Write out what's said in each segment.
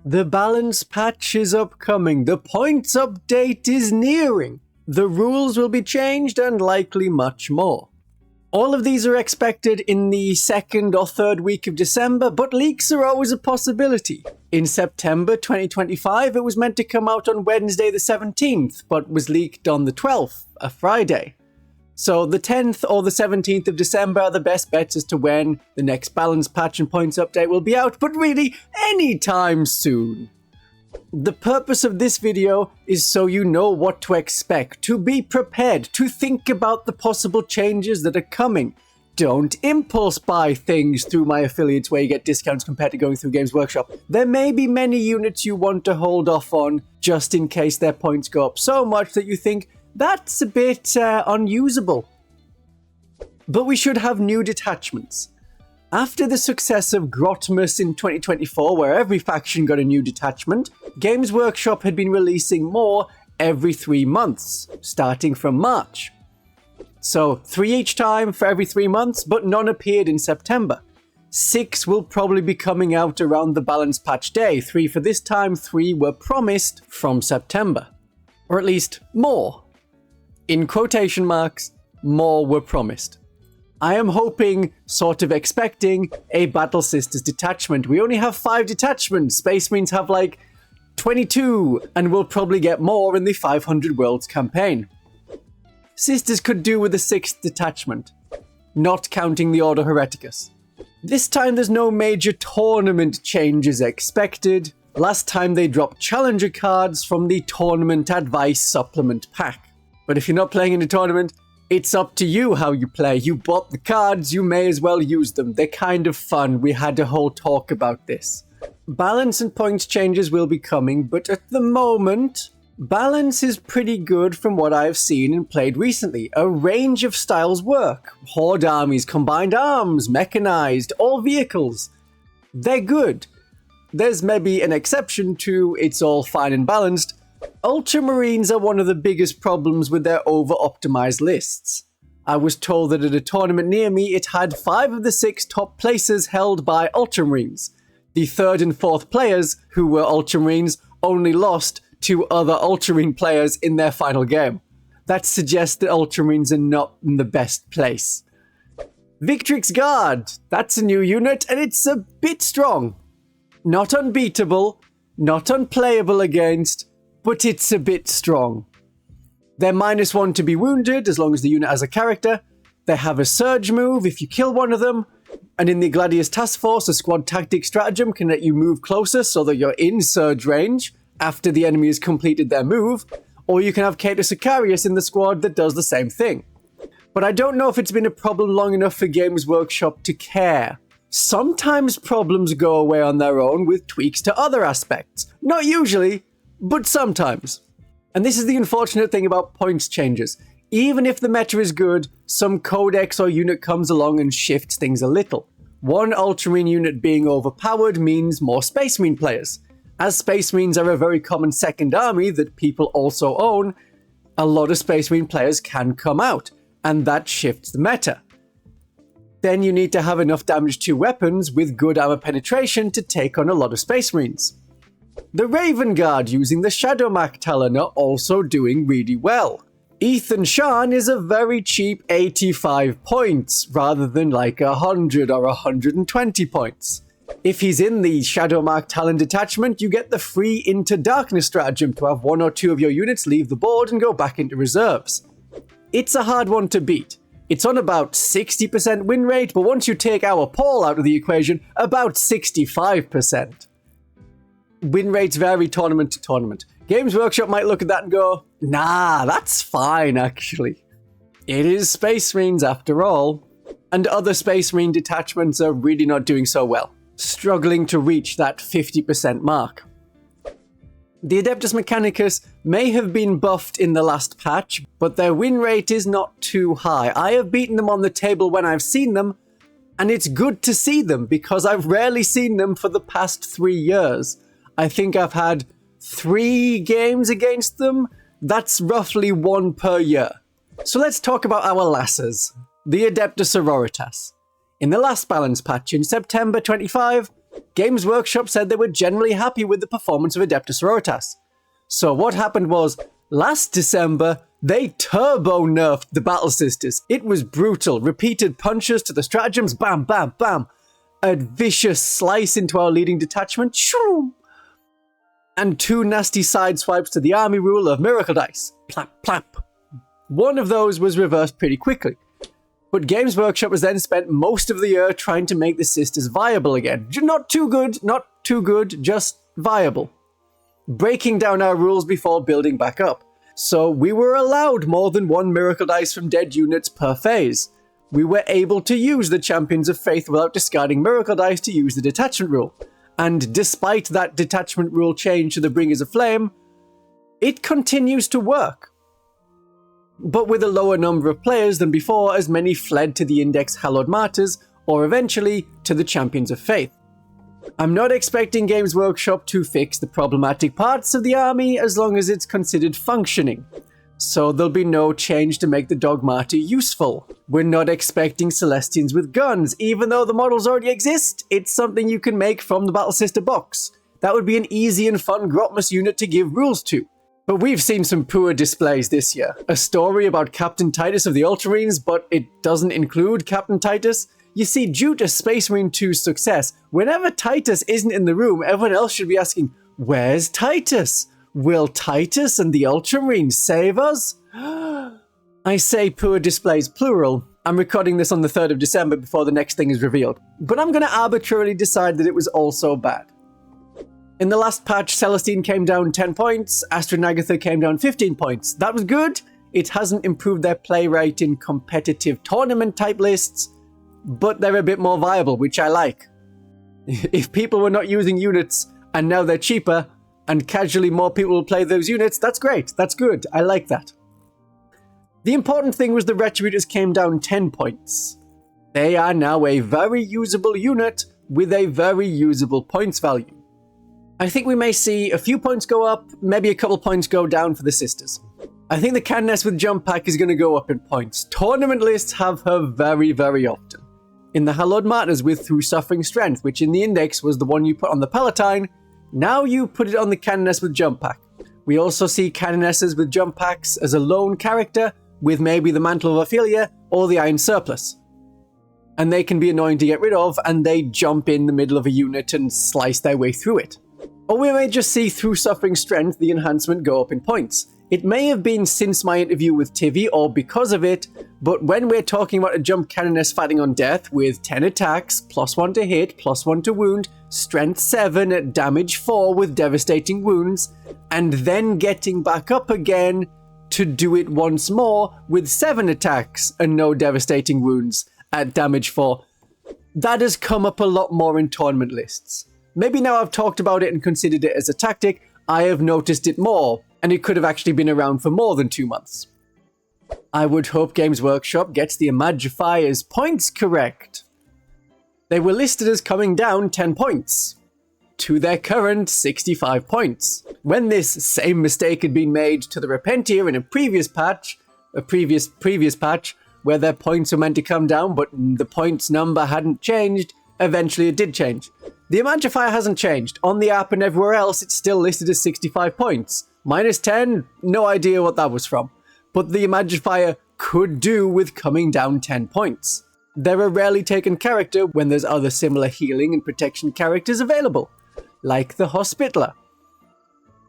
The balance patch is upcoming. The points update is nearing. The rules will be changed and likely much more. All of these are expected in the second or third week of December, but leaks are always a possibility. In September 2025, it was meant to come out on Wednesday the 17th, but was leaked on the 12th, a Friday. So the 10th or the 17th of December are the best bets as to when the next balance patch and points update will be out, but really anytime soon. The purpose of this video is so you know what to expect, to be prepared, to think about the possible changes that are coming. Don't impulse buy things through my affiliates where you get discounts compared to going through Games Workshop. There may be many units you want to hold off on just in case their points go up so much that you think, that's a bit unusable. But we should have new detachments. After the success of Grotmus in 2024, where every faction got a new detachment, Games Workshop had been releasing more every 3 months, starting from March. So 3 each time for every 3 months, but none appeared in September. 6 will probably be coming out around the balance patch day. 3 for this time, 3 were promised from September. Or at least more. In quotation marks, more were promised. I am hoping, sort of expecting, a Battle Sisters detachment. We only have 5 detachments. Space Marines have like 22, and we'll probably get more in the 500 Worlds campaign. Sisters could do with a 6th detachment, not counting the Order Hereticus. This time there's no major tournament changes expected. Last time they dropped Challenger cards from the Tournament Advice Supplement Pack. But if you're not playing in a tournament, it's up to you how you play. You bought the cards, you may as well use them. They're kind of fun. We had a whole talk about this. Balance and points changes will be coming, but at the moment, balance is pretty good from what I've seen and played recently. A range of styles work. Horde armies, combined arms, mechanized, all vehicles. They're good. There's maybe an exception to it's all fine and balanced. Ultramarines are one of the biggest problems with their over-optimized lists. I was told that at a tournament near me, it had 5 of the 6 top places held by Ultramarines. The 3rd and 4th players, who were Ultramarines, only lost to other Ultramarine players in their final game. That suggests that Ultramarines are not in the best place. Victrix Guard, that's a new unit, and it's a bit strong. Not unbeatable, not unplayable against, but it's a bit strong. They're -1 to be wounded, as long as the unit has a character. They have a surge move if you kill one of them. And in the Gladius Task Force, a squad tactic stratagem can let you move closer so that you're in surge range after the enemy has completed their move. Or you can have Catus Sicarius in the squad that does the same thing. But I don't know if it's been a problem long enough for Games Workshop to care. Sometimes problems go away on their own with tweaks to other aspects. Not usually, but sometimes. And this is the unfortunate thing about points changes. Even if the meta is good, some codex or unit comes along and shifts things a little. One Ultramarine unit being overpowered means more Space Marine players. As Space Marines are a very common second army that people also own, a lot of Space Marine players can come out, and that shifts the meta. Then you need to have enough damage to weapons with good armor penetration to take on a lot of Space Marines. The Raven Guard using the Shadowmac Talon are also doing really well. Ethan Shan is a very cheap 85 points, rather than like 100 or 120 points. If he's in the Shadowmark Talon detachment, you get the free Into Darkness stratagem to have 1 or 2 of your units leave the board and go back into reserves. It's a hard one to beat. It's on about 60% win rate, but once you take our Paul out of the equation, about 65%. Win rates vary tournament to tournament. Games Workshop might look at that and go, nah, that's fine actually. It is Space Marines after all. And other Space Marine detachments are really not doing so well, struggling to reach that 50% mark. The Adeptus Mechanicus may have been buffed in the last patch, but their win rate is not too high. I have beaten them on the table when I've seen them, and it's good to see them because I've rarely seen them for the past 3 years. I think I've had 3 games against them. That's roughly 1 per year. So let's talk about our lasses, the Adepta Sororitas. In the last balance patch in September 25, Games Workshop said they were generally happy with the performance of Adepta Sororitas. So what happened was, last December, they turbo-nerfed the Battle Sisters. It was brutal. Repeated punches to the stratagems, bam, bam, bam. A vicious slice into our leading detachment, shroom. And 2 nasty side swipes to the army rule of Miracle Dice, plap, plap. One of those was reversed pretty quickly. But Games Workshop has then spent most of the year trying to make the Sisters viable again. Not too good, just viable. Breaking down our rules before building back up. So we were allowed more than 1 Miracle Dice from dead units per phase. We were able to use the Champions of Faith without discarding Miracle Dice to use the Detachment rule. And despite that Detachment rule change to the Bringers of Flame, it continues to work. But with a lower number of players than before, as many fled to the Index Hallowed Martyrs, or eventually to the Champions of Faith. I'm not expecting Games Workshop to fix the problematic parts of the army as long as it's considered functioning. So there'll be no change to make the Dogmata useful. We're not expecting Celestians with guns, even though the models already exist. It's something you can make from the Battle Sister box. That would be an easy and fun Grotmus unit to give rules to. But we've seen some poor displays this year. A story about Captain Titus of the Ultramarines, but it doesn't include Captain Titus. You see, due to Space Marine 2's success, whenever Titus isn't in the room, everyone else should be asking, where's Titus? Will Titus and the Ultramarines save us? I say poor displays plural. I'm recording this on the 3rd of December before the next thing is revealed. But I'm going to arbitrarily decide that it was also bad. In the last patch, Celestine came down 10 points, Astra and Agatha came down 15 points. That was good. It hasn't improved their play rate in competitive tournament type lists, but they're a bit more viable, which I like. If people were not using units and now they're cheaper, and casually more people will play those units, that's great, that's good, I like that. The important thing was the Retributors came down 10 points. They are now a very usable unit with a very usable points value. I think we may see a few points go up, maybe a couple points go down for the Sisters. I think the Canoness with Jump Pack is going to go up in points. Tournament lists have her very, very often. In the Hallowed Martyrs with Through Suffering Strength, which in the Index was the one you put on the Palatine, now you put it on the Canoness with Jump Pack. We also see Canonesses with Jump Packs as a lone character with maybe the Mantle of Ophelia or the Iron Surplus. And they can be annoying to get rid of, and they jump in the middle of a unit and slice their way through it. Or we may just see Through Suffering Strength, the enhancement, go up in points. It may have been since my interview with Tivy or because of it, but when we're talking about a Jump Canoness fighting on death with 10 attacks, +1 to hit, +1 to wound, strength 7 at damage 4 with devastating wounds, and then getting back up again to do it once more with 7 attacks and no devastating wounds at damage 4. That has come up a lot more in tournament lists. Maybe now I've talked about it and considered it as a tactic, I have noticed it more, and it could have actually been around for more than 2 months. I would hope Games Workshop gets the Imagifier's points correct. They were listed as coming down 10 points, to their current 65 points. When this same mistake had been made to the Repentier in a previous patch, where their points were meant to come down, but the points number hadn't changed, eventually it did change. The Imagifier hasn't changed. On the app and everywhere else, it's still listed as 65 points. -10, no idea what that was from. But the Imagifier could do with coming down 10 points. They're a rarely taken character when there's other similar healing and protection characters available, like the Hospitaller.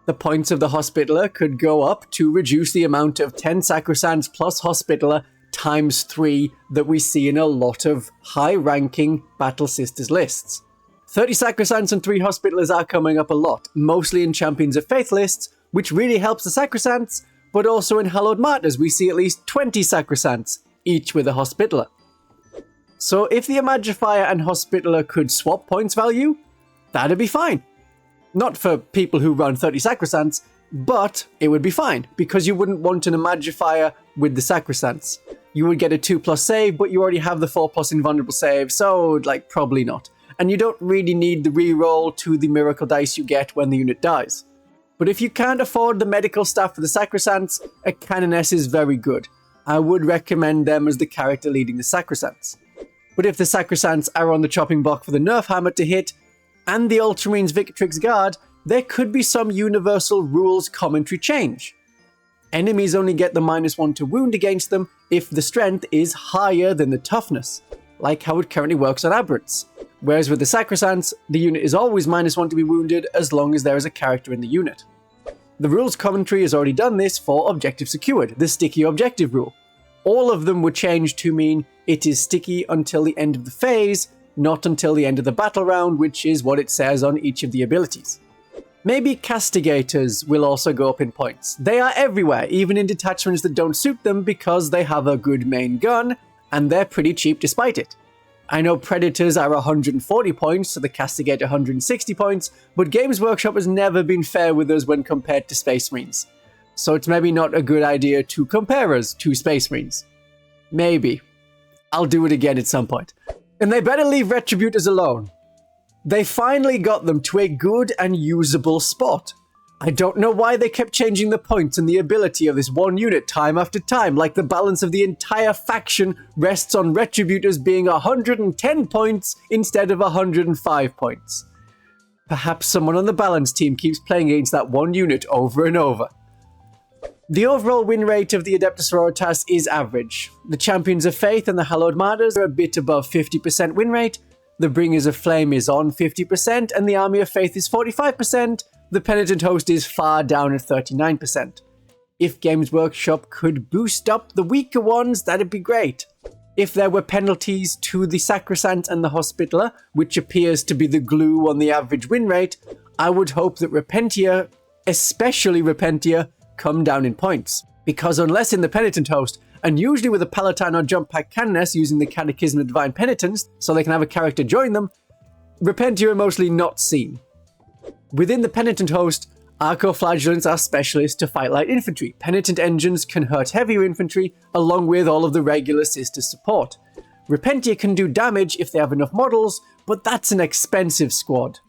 The points of the Hospitaller could go up to reduce the amount of 10 Sacrosants plus Hospitaller times 3 that we see in a lot of high-ranking Battle Sisters lists. 30 Sacrosants and 3 Hospitallers are coming up a lot, mostly in Champions of Faith lists, which really helps the Sacrosants, but also in Hallowed Martyrs we see at least 20 Sacrosants, each with a Hospitaller. So if the Imagifier and Hospitaller could swap points value, that'd be fine. Not for people who run 30 Sacrosants, but it would be fine, because you wouldn't want an Imagifier with the Sacrosants. You would get a 2+ save, but you already have the 4+ invulnerable save, so, probably not. And you don't really need the reroll to the miracle dice you get when the unit dies. But if you can't afford the medical staff for the Sacrosants, a Canoness is very good. I would recommend them as the character leading the Sacrosants. But if the Sacrosants are on the chopping block for the nerf hammer to hit, and the Ultramarines Victrix Guard, there could be some universal rules commentary change. Enemies only get the -1 to wound against them if the strength is higher than the toughness, like how it currently works on Aberrants. Whereas with the Sacrosancts, the unit is always -1 to be wounded as long as there is a character in the unit. The rules commentary has already done this for Objective Secured, the sticky objective rule. All of them were changed to mean it is sticky until the end of the phase, not until the end of the battle round, which is what it says on each of the abilities. Maybe Castigators will also go up in points. They are everywhere, even in detachments that don't suit them because they have a good main gun, and they're pretty cheap despite it. I know Predators are 140 points, so the Castigator 160 points, but Games Workshop has never been fair with us when compared to Space Marines. So it's maybe not a good idea to compare us to Space Marines. Maybe. I'll do it again at some point. And they better leave Retributors alone. They finally got them to a good and usable spot. I don't know why they kept changing the points and the ability of this one unit time after time, like the balance of the entire faction rests on Retributors being 110 points instead of 105 points. Perhaps someone on the balance team keeps playing against that one unit over and over. The overall win rate of the Adepta Sororitas is average. The Champions of Faith and the Hallowed Martyrs are a bit above 50% win rate, the Bringers of Flame is on 50%, and the Army of Faith is 45%, the Penitent Host is far down at 39%. If Games Workshop could boost up the weaker ones, that'd be great. If there were penalties to the Sacrosanct and the Hospitaller, which appears to be the glue on the average win rate, I would hope that Repentia, especially Repentia, come down in points. Because unless in the Penitent Host, and usually with a Palatine or Jump Pack Canoness using the Catechism of Divine Penitence, so they can have a character join them, Repentia are mostly not seen. Within the Penitent Host, Arcoflagellants are specialists to fight light infantry. Penitent Engines can hurt heavier infantry, along with all of the regular sister support. Repentia can do damage if they have enough models, but that's an expensive squad.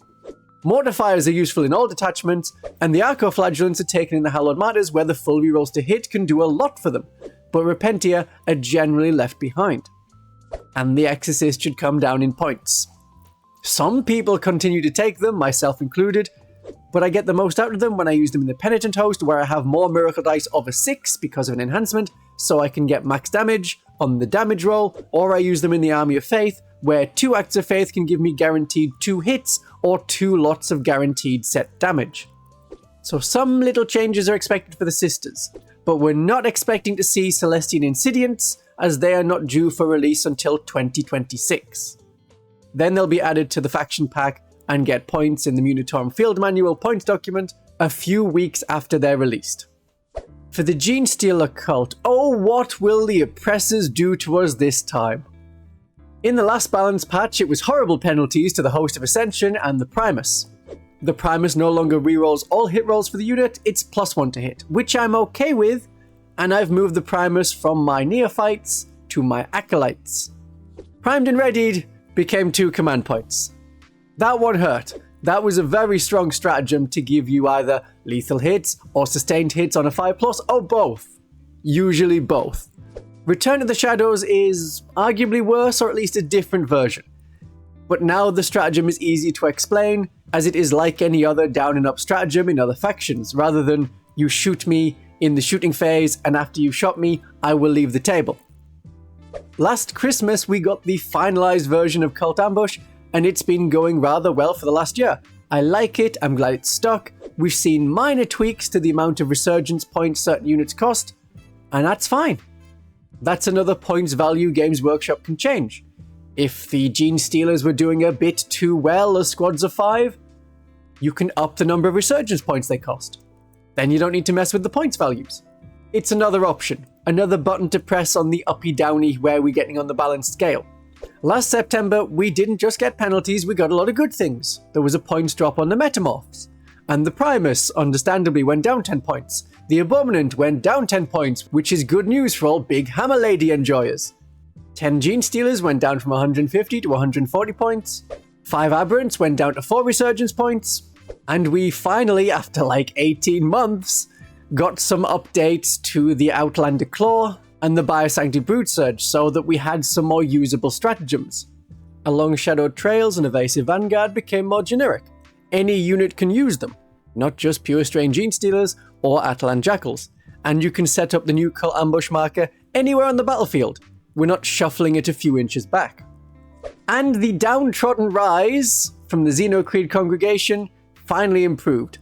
Mortifiers are useful in all detachments, and the Arcoflagellants are taken in the Hallowed Martyrs where the full rerolls to hit can do a lot for them, but Repentia are generally left behind. And the Exorcist should come down in points. Some people continue to take them, myself included, but I get the most out of them when I use them in the Penitent Host where I have more Miracle Dice of a 6 because of an enhancement, so I can get max damage on the damage roll, or I use them in the Army of Faith where 2 Acts of Faith can give me guaranteed 2 hits or 2 lots of guaranteed set damage. So some little changes are expected for the Sisters, but we're not expecting to see Celestian Insidiants as they are not due for release until 2026. Then they'll be added to the faction pack and get points in the Munitorum Field Manual points document a few weeks after they're released. For the Genestealer Cult, oh, what will the oppressors do to us this time? In the last balance patch, it was horrible penalties to the Host of Ascension and the Primus. The Primus no longer rerolls all hit rolls for the unit, it's +1 to hit, which I'm okay with, and I've moved the Primus from my Neophytes to my Acolytes. Primed and Readied became 2 command points. That one hurt. That was a very strong stratagem to give you either lethal hits or sustained hits on a 5+, or both. Usually both. Return to the Shadows is arguably worse, or at least a different version. But now the stratagem is easy to explain, as it is like any other down and up stratagem in other factions, rather than you shoot me in the shooting phase and after you've shot me, I will leave the table. Last Christmas we got the finalized version of Cult Ambush, and it's been going rather well for the last year. I like it, I'm glad it's stuck, we've seen minor tweaks to the amount of resurgence points certain units cost, and that's fine. That's another points value Games Workshop can change. If the Genestealers were doing a bit too well as squads of 5, you can up the number of resurgence points they cost. Then you don't need to mess with the points values. It's another option, another button to press on the uppy-downy where we're getting on the balanced scale. Last September, we didn't just get penalties, we got a lot of good things. There was a points drop on the Metamorphs. And the Primus, understandably, went down 10 points. The Abominant went down 10 points, which is good news for all big Hammer Lady enjoyers. 10 Genestealers went down from 150 to 140 points. 5 Aberrants went down to 4 Resurgence points. And we finally, after like 18 months, got some updates to the Outlander Claw and the Biosanctity Brood Surge so that we had some more usable stratagems. along shadowed trails and evasive vanguard became more generic. Any unit can use them, not just pure strain Genestealers or Atalan Jackals, and you can set up the new cult ambush marker anywhere on the battlefield. We're not shuffling it a few inches back. And the downtrodden rise from the Xenocreed congregation finally improved.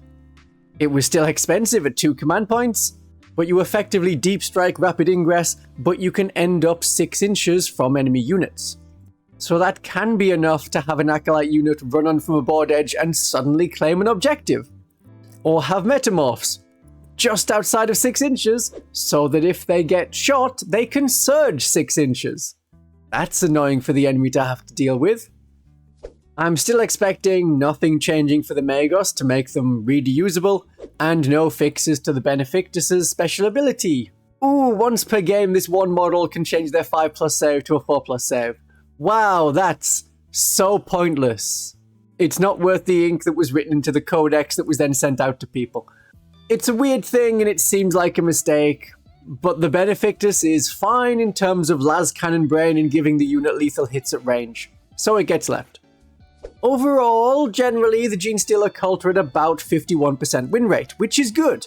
It was still expensive at 2 command points, but you effectively deep strike rapid ingress, but you can end up 6 inches from enemy units. So that can be enough to have an Acolyte unit run on from a board edge and suddenly claim an objective. Or have metamorphs just outside of 6 inches, so that if they get shot, they can surge 6 inches. That's annoying for the enemy to have to deal with. I'm still expecting nothing changing for the Magos to make them really usable, and no fixes to the Benefictus' special ability. Ooh, once per game this one model can change their 5+ save to a 4+ save. Wow, that's so pointless. It's not worth the ink that was written into the codex that was then sent out to people. It's a weird thing and it seems like a mistake, but the Benefictus is fine in terms of las cannon brain and giving the unit lethal hits at range, so it gets left. Overall, generally, the Genestealer Cult are at about 51% win rate, which is good.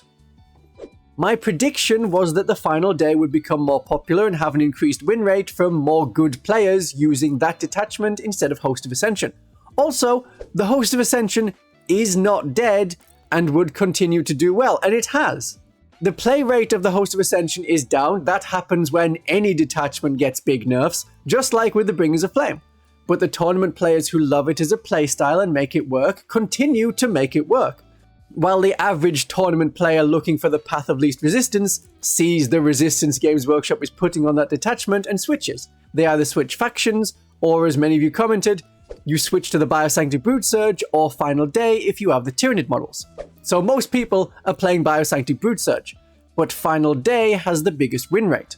My prediction was that the final day would become more popular and have an increased win rate from more good players using that detachment instead of Host of Ascension. Also, the Host of Ascension is not dead and would continue to do well, and it has. The play rate of the Host of Ascension is down. That happens when any detachment gets big nerfs, just like with the Bringers of Flame. But the tournament players who love it as a playstyle and make it work continue to make it work. While the average tournament player looking for the path of least resistance sees the resistance Games Workshop is putting on that detachment and switches. They either switch factions, or as many of you commented, you switch to the Biosanctic Brute Surge or Final Day if you have the Tyranid models. So most people are playing Biosanctic Brute Surge, but Final Day has the biggest win rate.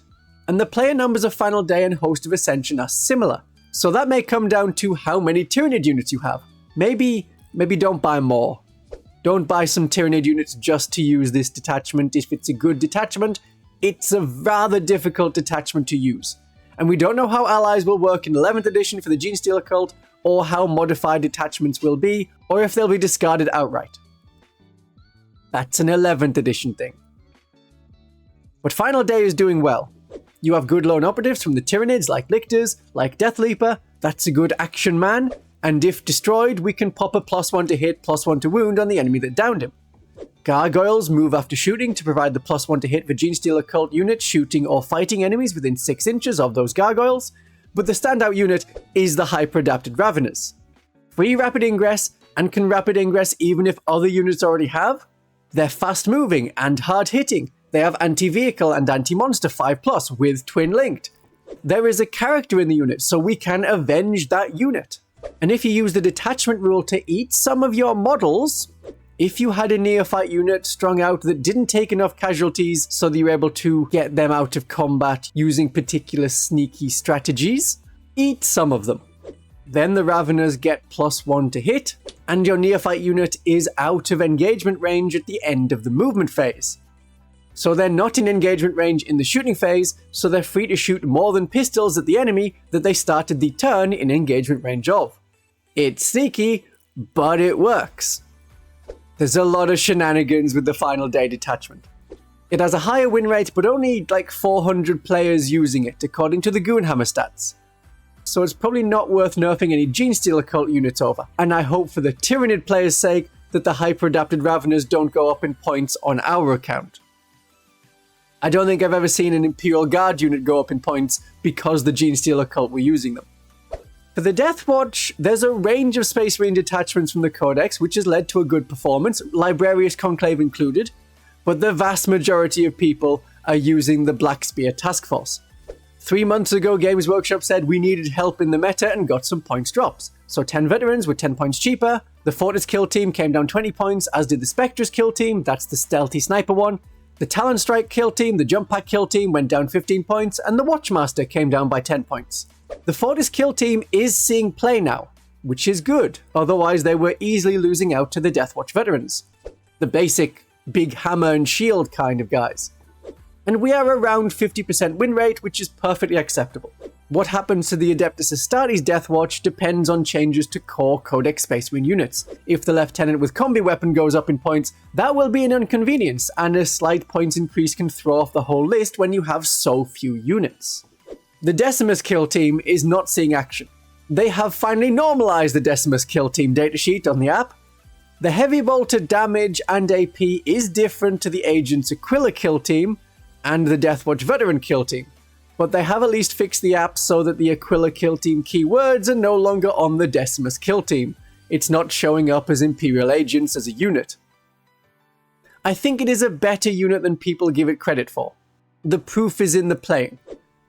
And the player numbers of Final Day and Host of Ascension are similar. So that may come down to how many Tyranid units you have. Maybe don't buy more. Don't buy some Tyranid units just to use this detachment. If it's a good detachment, it's a rather difficult detachment to use. And we don't know how allies will work in 11th edition for the Genestealer Cult, or how modified detachments will be, or if they'll be discarded outright. That's an 11th edition thing. But Final Day is doing well. You have good lone operatives from the Tyranids like Lictors, like Deathleaper, that's a good action man, and if destroyed, we can pop a +1 to hit, +1 to wound on the enemy that downed him. Gargoyles move after shooting to provide the +1 to hit for Genestealer Cult units shooting or fighting enemies within 6 inches of those gargoyles, but the standout unit is the hyper-adapted Raveners. Free rapid ingress, and can rapid ingress even if other units already have. They're fast-moving and hard-hitting. They have anti-vehicle and anti-monster 5+, with twin-linked. There is a character in the unit, so we can avenge that unit. And if you use the detachment rule to eat some of your models, if you had a neophyte unit strung out that didn't take enough casualties so that you're able to get them out of combat using particular sneaky strategies, eat some of them. Then the Raveners get +1 to hit, and your neophyte unit is out of engagement range at the end of the movement phase. So they're not in engagement range in the shooting phase, so they're free to shoot more than pistols at the enemy that they started the turn in engagement range of. It's sneaky, but it works. There's a lot of shenanigans with the Final Day detachment. It has a higher win rate, but only like 400 players using it, according to the Goonhammer stats. So it's probably not worth nerfing any Genestealer Cult units over, and I hope for the Tyranid players' sake that the hyper-adapted Raveners don't go up in points on our account. I don't think I've ever seen an Imperial Guard unit go up in points because the Genestealer Cult were using them. For the Deathwatch, there's a range of Space Marine detachments from the Codex, which has led to a good performance, Librarius Conclave included, but the vast majority of people are using the Black Spear Task Force. 3 months ago, Games Workshop said we needed help in the meta and got some points drops. So 10 veterans were 10 points cheaper, the Fortis kill team came down 20 points, as did the Spectres kill team, that's the stealthy sniper one. The Talon Strike kill team, the Jump Pack kill team went down 15 points, and the Watchmaster came down by 10 points. The Fortis kill team is seeing play now, which is good, otherwise they were easily losing out to the Deathwatch veterans. The basic big hammer and shield kind of guys. And we are around 50% win rate, which is perfectly acceptable. What happens to the Adepta Astartes Deathwatch depends on changes to core Codex Space Marine units. If the Lieutenant with combi weapon goes up in points, that will be an inconvenience, and a slight points increase can throw off the whole list when you have so few units. The Decimus kill team is not seeing action. They have finally normalized the Decimus kill team datasheet on the app. The heavy bolter damage and AP is different to the Agent's Aquila kill team and the Deathwatch veteran kill team. But they have at least fixed the app so that the Aquila kill team keywords are no longer on the Decimus kill team. It's not showing up as Imperial Agents as a unit. I think it is a better unit than people give it credit for. The proof is in the playing.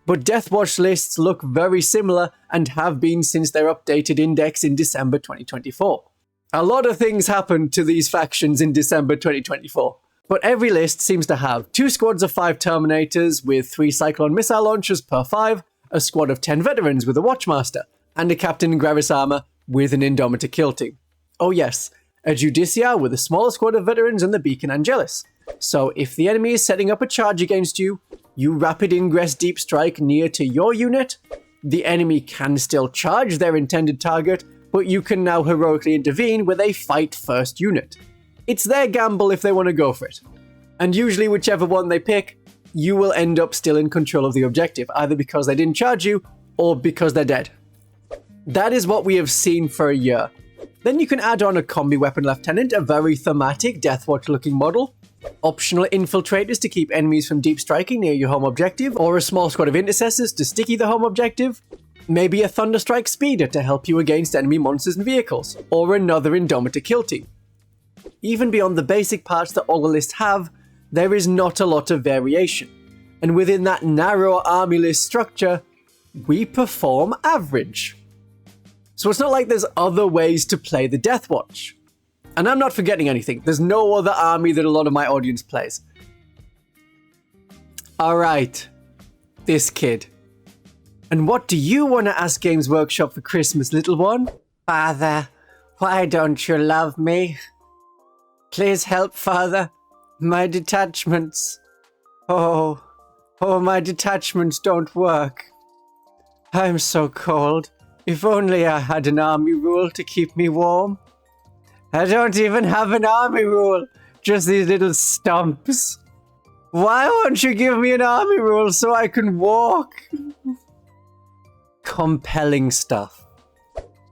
But Deathwatch lists look very similar and have been since their updated index in December 2024. A lot of things happened to these factions in December 2024. But every list seems to have 2 squads of 5 Terminators with 3 Cyclone missile launchers per 5, a squad of 10 veterans with a Watchmaster, and a Captain in Gravis armor with an Indomitor kill team. Oh yes, a Judiciar with a smaller squad of veterans and the Beacon Angelus. So if the enemy is setting up a charge against you, you rapid ingress deep strike near to your unit, the enemy can still charge their intended target, but you can now heroically intervene with a fight first unit. It's their gamble if they want to go for it. And usually whichever one they pick, you will end up still in control of the objective, either because they didn't charge you, or because they're dead. That is what we have seen for a year. Then you can add on a combi weapon lieutenant, a very thematic Deathwatch looking model, optional infiltrators to keep enemies from deep striking near your home objective, or a small squad of intercessors to sticky the home objective, maybe a Thunderstrike speeder to help you against enemy monsters and vehicles, or another Indomitor kill team. Even beyond the basic parts that all the lists have, there is not a lot of variation. And within that narrow army list structure, we perform average. So it's not like there's other ways to play the Deathwatch. And I'm not forgetting anything. There's no other army that a lot of my audience plays. Alright, this kid. And what do you want to ask Games Workshop for Christmas, little one? Father, why don't you love me? Please help, Father. My detachments. Oh, my detachments don't work. I'm so cold. If only I had an army rule to keep me warm. I don't even have an army rule, just these little stumps. Why won't you give me an army rule so I can walk? Compelling stuff.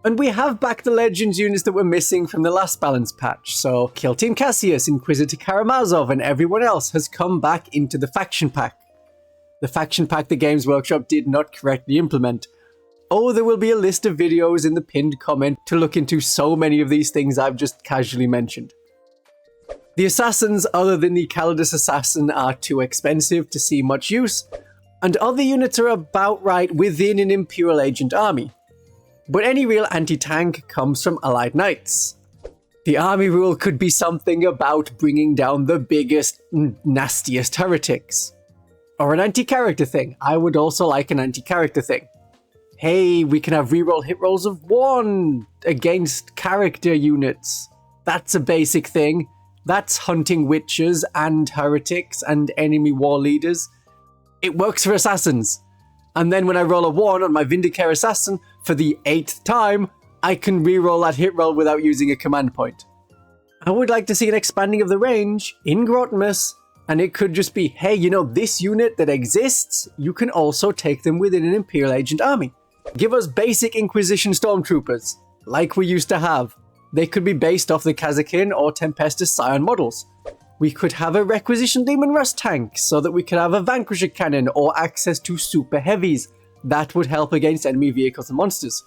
And we have back the Legends units that were missing from the last balance patch, so Kill Team Cassius, Inquisitor Karamazov, and everyone else has come back into the faction pack. The faction pack the Games Workshop did not correctly implement. Oh, there will be a list of videos in the pinned comment to look into so many of these things I've just casually mentioned. The assassins other than the Calidus Assassin are too expensive to see much use, and other units are about right within an Imperial Agent army. But any real anti-tank comes from Allied Knights. The army rule could be something about bringing down the biggest, nastiest heretics. Or an anti-character thing. I would also like an anti-character thing. Hey, we can have reroll hit rolls of 1 against character units. That's a basic thing. That's hunting witches and heretics and enemy war leaders. It works for assassins. And then when I roll a 1 on my Vindicare Assassin for the 8th time, I can reroll that hit roll without using a command point. I would like to see an expanding of the range in Grotmus, and it could just be, hey, you know, this unit that exists, you can also take them within an Imperial Agent army. Give us basic Inquisition Stormtroopers, like we used to have. They could be based off the Kazakin or Tempestus Scion models. We could have a Requisition Demon Rust tank, so that we could have a Vanquisher cannon or access to super heavies. That would help against enemy vehicles and monsters.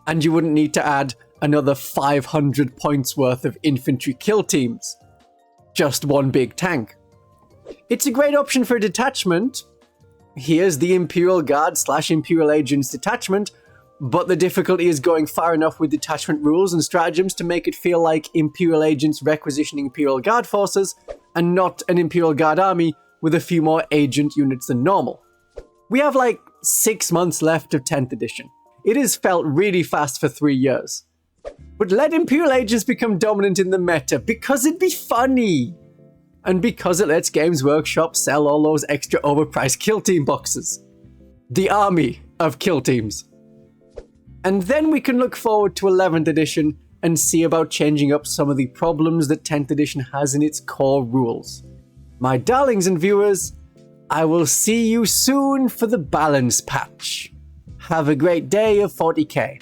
And you wouldn't need to add another 500 points worth of infantry kill teams. Just one big tank. It's a great option for a detachment. Here's the Imperial Guard / Imperial Agents detachment, but the difficulty is going far enough with detachment rules and stratagems to make it feel like Imperial Agents requisitioning Imperial Guard forces, and not an Imperial Guard army with a few more agent units than normal. We have like 6 months left of 10th edition. It has felt really fast for 3 years. But let Imperial Agents become dominant in the meta, because it'd be funny! And because it lets Games Workshop sell all those extra overpriced kill team boxes. The army of kill teams. And then we can look forward to 11th edition and see about changing up some of the problems that 10th edition has in its core rules. My darlings and viewers, I will see you soon for the balance patch. Have a great day of 40k.